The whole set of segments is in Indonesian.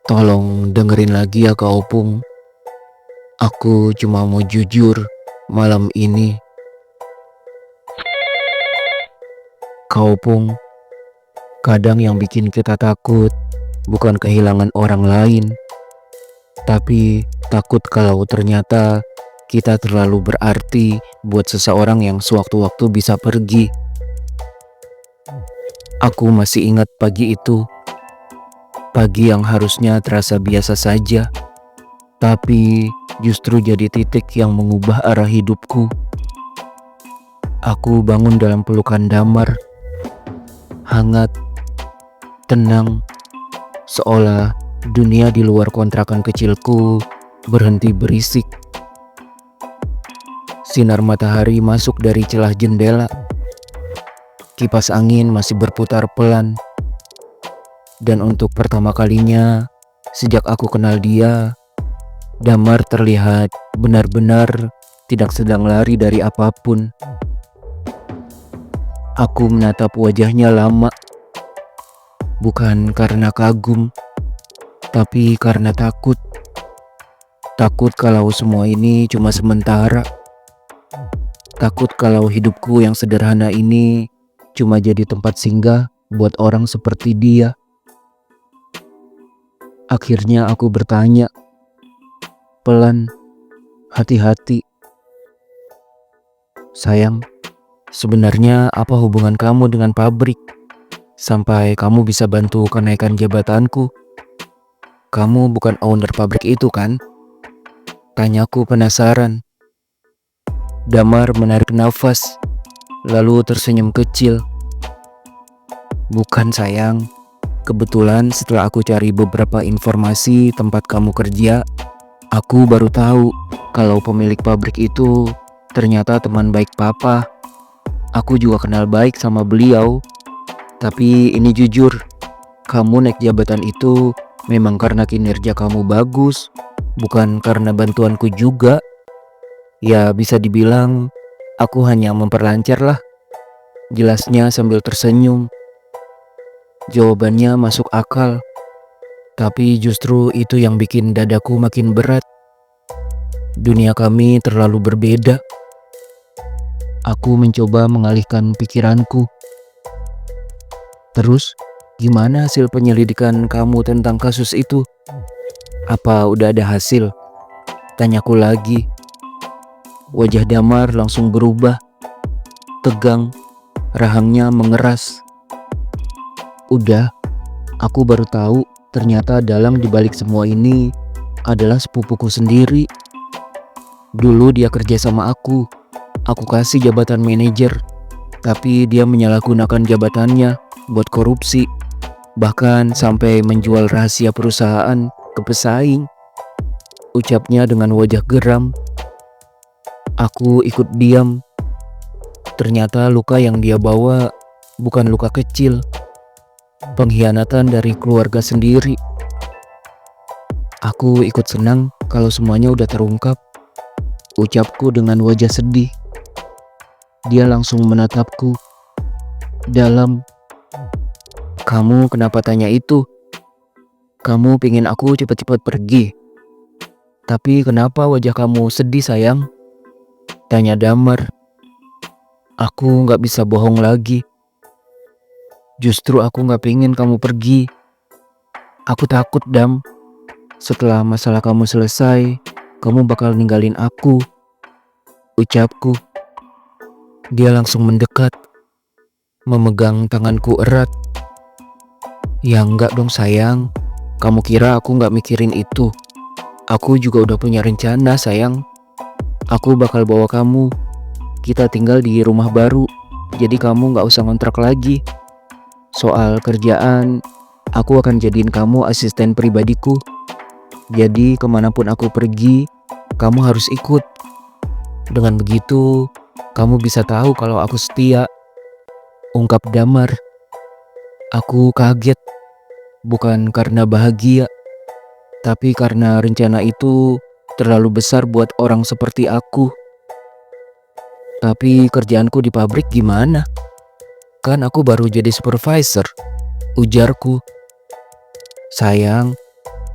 Tolong dengerin lagi ya Kak Opung. Aku cuma mau jujur malam ini. Kak Opung, kadang yang bikin kita takut bukan kehilangan orang lain, tapi takut kalau ternyata kita terlalu berarti buat seseorang yang sewaktu-waktu bisa pergi. Aku masih ingat pagi itu, pagi yang harusnya terasa biasa saja, tapi justru jadi titik yang mengubah arah hidupku. Aku bangun dalam pelukan Damar, hangat, tenang, seolah dunia di luar kontrakan kecilku berhenti berisik. Sinar matahari masuk dari celah jendela. Kipas angin masih berputar pelan. Dan untuk pertama kalinya sejak aku kenal dia, Damar terlihat benar-benar tidak sedang lari dari apapun. Aku menatap wajahnya lama, bukan karena kagum, tapi karena takut. Takut kalau semua ini cuma sementara. Takut kalau hidupku yang sederhana ini cuma jadi tempat singgah buat orang seperti dia. Akhirnya aku bertanya, pelan, hati-hati. Sayang, sebenarnya apa hubungan kamu dengan pabrik? Sampai kamu bisa bantu kenaikan jabatanku. Kamu bukan owner pabrik itu kan? Tanyaku penasaran. Damar menarik nafas, lalu tersenyum kecil. Bukan sayang, kebetulan setelah aku cari beberapa informasi tempat kamu kerja, aku baru tahu kalau pemilik pabrik itu ternyata teman baik papa. Aku juga kenal baik sama beliau. Tapi ini jujur, kamu naik jabatan itu memang karena kinerja kamu bagus, bukan karena bantuanku juga. Ya bisa dibilang aku hanya memperlancar lah, jelasnya sambil tersenyum. Jawabannya masuk akal, tapi justru itu yang bikin dadaku makin berat. Dunia kami terlalu berbeda. Aku mencoba mengalihkan pikiranku. Terus, gimana hasil penyelidikan kamu tentang kasus itu? Apa udah ada hasil? Tanyaku lagi. Wajah Damar langsung berubah, tegang, rahangnya mengeras. Udah, aku baru tahu ternyata dalang dibalik semua ini adalah sepupuku sendiri. Dulu dia kerja sama aku kasih jabatan manajer, tapi dia menyalahgunakan jabatannya buat korupsi, bahkan sampai menjual rahasia perusahaan ke pesaing. Ucapnya dengan wajah geram. Aku ikut diam. Ternyata luka yang dia bawa bukan luka kecil, pengkhianatan dari keluarga sendiri. Aku ikut senang kalau semuanya udah terungkap, ucapku dengan wajah sedih. Dia langsung menatapku dalam. Kamu kenapa tanya itu? Kamu pingin aku cepat-cepat pergi? Tapi kenapa wajah kamu sedih sayang? Tanya Damar. Aku gak bisa bohong lagi. Justru aku gak pingin kamu pergi. Aku takut Dam, setelah masalah kamu selesai, kamu bakal ninggalin aku, ucapku. Dia langsung mendekat, memegang tanganku erat. Ya enggak dong sayang, kamu kira aku gak mikirin itu? Aku juga udah punya rencana sayang. Aku bakal bawa kamu. Kita tinggal di rumah baru, jadi kamu gak usah ngontrak lagi. Soal kerjaan, aku akan jadiin kamu asisten pribadiku. Jadi kemanapun aku pergi, kamu harus ikut. Dengan begitu, kamu bisa tahu kalau aku setia, ungkap Damar. Aku kaget, bukan karena bahagia, tapi karena rencana itu terlalu besar buat orang seperti aku. Tapi kerjaanku di pabrik gimana? Kan aku baru jadi supervisor, ujarku. Sayang,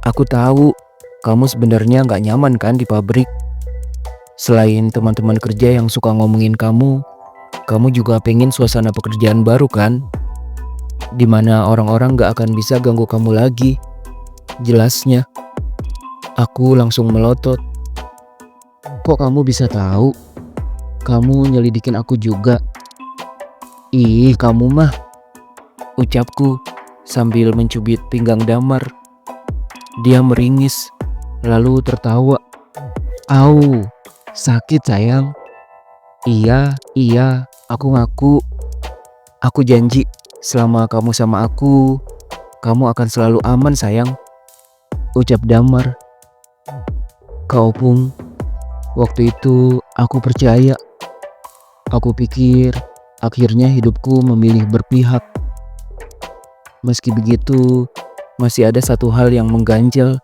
Aku tahu kamu sebenarnya nggak nyaman kan di pabrik. Selain teman-teman kerja yang suka ngomongin kamu juga pengen suasana pekerjaan baru kan? Dimana orang-orang nggak akan bisa ganggu kamu lagi. Jelasnya, aku langsung melotot. Kok kamu bisa tahu? Kamu nyelidikin aku juga. Ih, kamu mah, ucapku sambil mencubit pinggang Damar. Dia meringis, lalu tertawa. Au, sakit sayang. Iya, aku ngaku. Aku janji, selama kamu sama aku, kamu akan selalu aman sayang, ucap Damar. Kau pun, waktu itu aku percaya. Aku pikir akhirnya hidupku memilih berpihak. Meski begitu, masih ada satu hal yang mengganjal.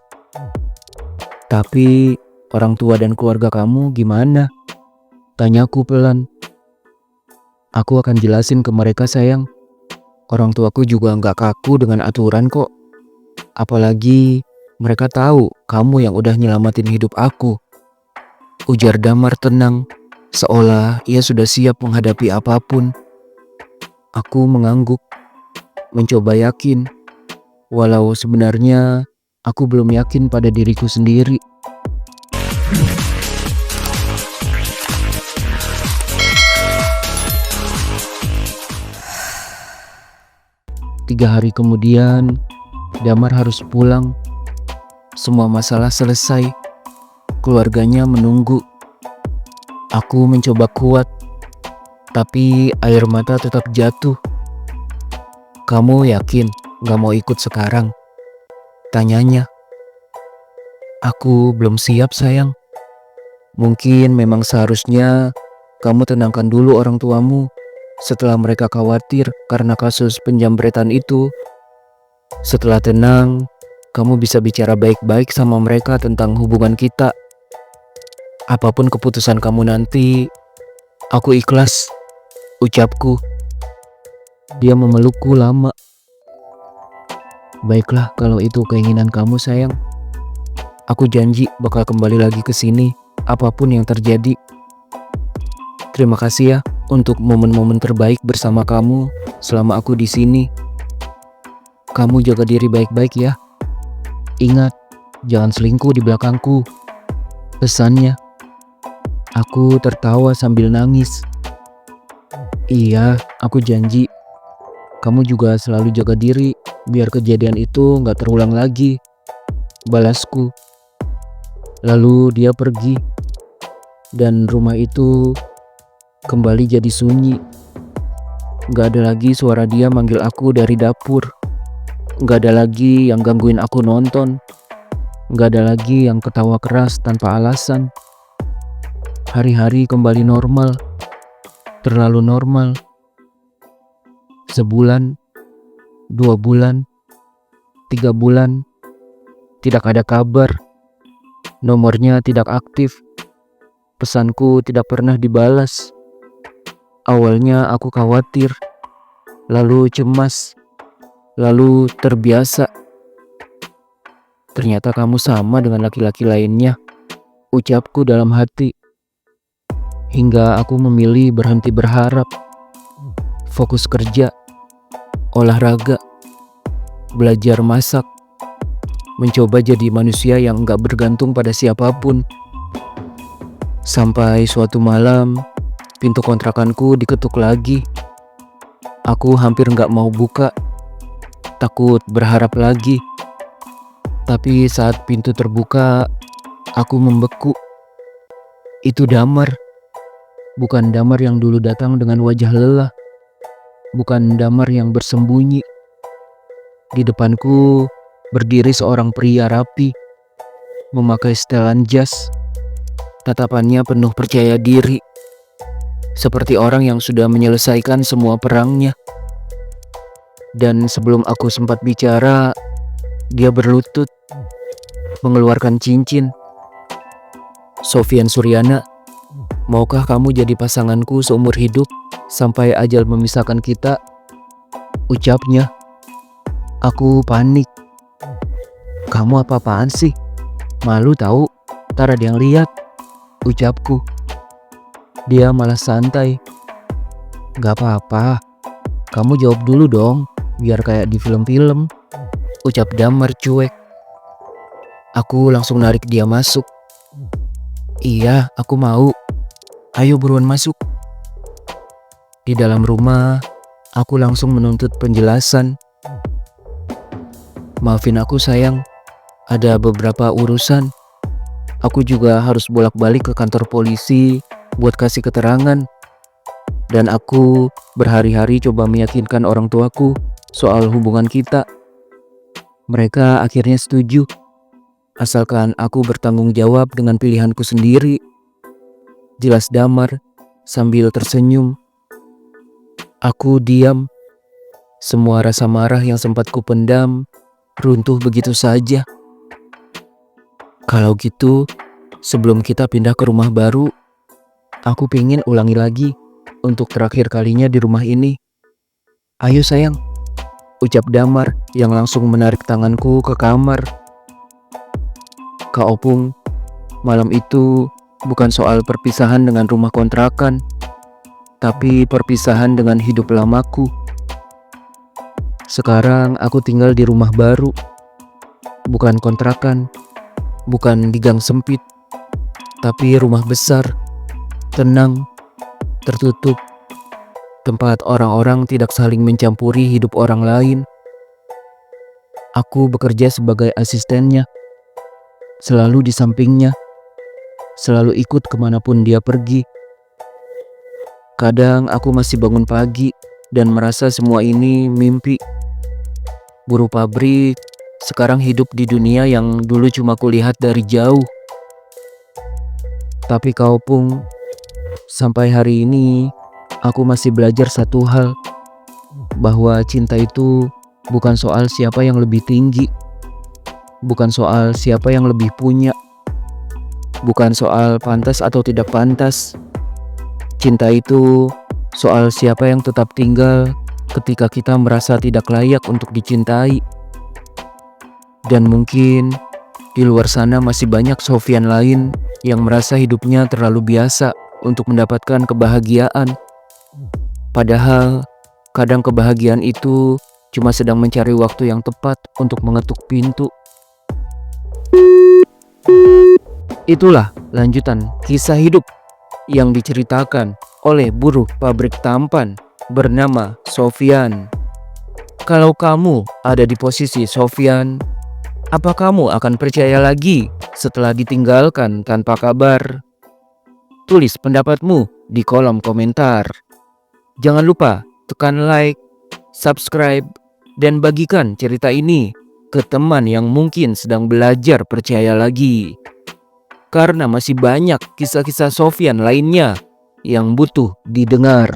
Tapi orang tua dan keluarga kamu gimana? Tanyaku pelan. Aku akan jelasin ke mereka sayang. Orang tuaku juga nggak kaku dengan aturan kok. Apalagi mereka tahu kamu yang udah nyelamatin hidup aku, ujar Damar tenang, seolah ia sudah siap menghadapi apapun. Aku mengangguk, mencoba yakin, walau sebenarnya aku belum yakin pada diriku sendiri. Tiga hari kemudian, Damar harus pulang. Semua masalah selesai. Keluarganya menunggu. Aku mencoba kuat, tapi air mata tetap jatuh. Kamu yakin gak mau ikut sekarang? Tanyanya. Aku belum siap sayang. Mungkin memang seharusnya kamu tenangkan dulu orang tuamu setelah mereka khawatir karena kasus penjambretan itu. Setelah tenang, kamu bisa bicara baik-baik sama mereka tentang hubungan kita. Apapun keputusan kamu nanti, aku ikhlas, ucapku. Dia memelukku lama. Baiklah kalau itu keinginan kamu sayang. Aku janji bakal kembali lagi ke sini, apapun yang terjadi. Terima kasih ya untuk momen-momen terbaik bersama kamu selama aku di sini. Kamu jaga diri baik-baik ya. Ingat, jangan selingkuh di belakangku, pesannya. Aku tertawa sambil nangis. Iya, aku janji. Kamu juga selalu jaga diri biar kejadian itu gak terulang lagi, balasku. Lalu dia pergi, dan rumah itu kembali jadi sunyi. Gak ada lagi suara dia manggil aku dari dapur. Gak ada lagi yang gangguin aku nonton. Gak ada lagi yang ketawa keras tanpa alasan. Hari-hari kembali normal. Terlalu normal. Sebulan, 2 bulan, 3 bulan. Tidak ada kabar. Nomornya tidak aktif. Pesanku tidak pernah dibalas. Awalnya aku khawatir, lalu cemas, lalu terbiasa. Ternyata kamu sama dengan laki-laki lainnya, ucapku dalam hati. Hingga aku memilih berhenti berharap. Fokus kerja, olahraga, belajar masak, mencoba jadi manusia yang gak bergantung pada siapapun. Sampai suatu malam, pintu kontrakanku diketuk lagi. Aku hampir gak mau buka, takut berharap lagi. Tapi saat pintu terbuka, aku membeku. Itu Damar. Bukan Damar yang dulu datang dengan wajah lelah. Bukan Damar yang bersembunyi. Di depanku berdiri seorang pria rapi, memakai setelan jas. Tatapannya penuh percaya diri. Seperti orang yang sudah menyelesaikan semua perangnya. Dan sebelum aku sempat bicara, dia berlutut, mengeluarkan cincin. Sofyan Suryana, maukah kamu jadi pasanganku seumur hidup sampai ajal memisahkan kita? Ucapnya. Aku panik. Kamu apa-apaan sih? Malu tahu, ntar ada yang lihat, ucapku. Dia malah santai. Gak apa-apa, kamu jawab dulu dong, biar kayak di film-film, ucap Damar cuek. Aku langsung narik dia masuk. Iya, aku mau. Ayo buruan masuk. Di dalam rumah, aku langsung menuntut penjelasan. Maafin aku sayang, ada beberapa urusan. Aku juga harus bolak-balik ke kantor polisi buat kasih keterangan. Dan aku berhari-hari coba meyakinkan orang tuaku soal hubungan kita. Mereka akhirnya setuju, asalkan aku bertanggung jawab dengan pilihanku sendiri. Jelas Damar sambil tersenyum. Aku diam. Semua rasa marah yang sempat kupendam runtuh begitu saja. Kalau gitu, sebelum kita pindah ke rumah baru, aku pengen ulangi lagi untuk terakhir kalinya di rumah ini. Ayo sayang, ucap Damar yang langsung menarik tanganku ke kamar. Kak Opung, malam itu bukan soal perpisahan dengan rumah kontrakan, tapi perpisahan dengan hidup lamaku. Sekarang aku tinggal di rumah baru, bukan kontrakan, bukan di gang sempit, tapi rumah besar, tenang, tertutup, tempat orang-orang tidak saling mencampuri hidup orang lain. Aku bekerja sebagai asistennya, selalu di sampingnya, selalu ikut kemanapun dia pergi. Kadang aku masih bangun pagi dan merasa semua ini mimpi. Buruh pabrik sekarang hidup di dunia yang dulu cuma kulihat dari jauh. Tapi Kak Opung, sampai hari ini aku masih belajar satu hal, bahwa cinta itu bukan soal siapa yang lebih tinggi, bukan soal siapa yang lebih punya, bukan soal pantas atau tidak pantas. Cinta itu soal siapa yang tetap tinggal ketika kita merasa tidak layak untuk dicintai. Dan mungkin di luar sana masih banyak Sofyan lain yang merasa hidupnya terlalu biasa untuk mendapatkan kebahagiaan. Padahal kadang kebahagiaan itu cuma sedang mencari waktu yang tepat untuk mengetuk pintu. Itulah lanjutan kisah hidup yang diceritakan oleh buruh pabrik tampan bernama Sofyan. Kalau kamu ada di posisi Sofyan, apa kamu akan percaya lagi setelah ditinggalkan tanpa kabar? Tulis pendapatmu di kolom komentar. Jangan lupa tekan like, subscribe, dan bagikan cerita ini ke teman yang mungkin sedang belajar percaya lagi. Karena masih banyak kisah-kisah Sofyan lainnya yang butuh didengar.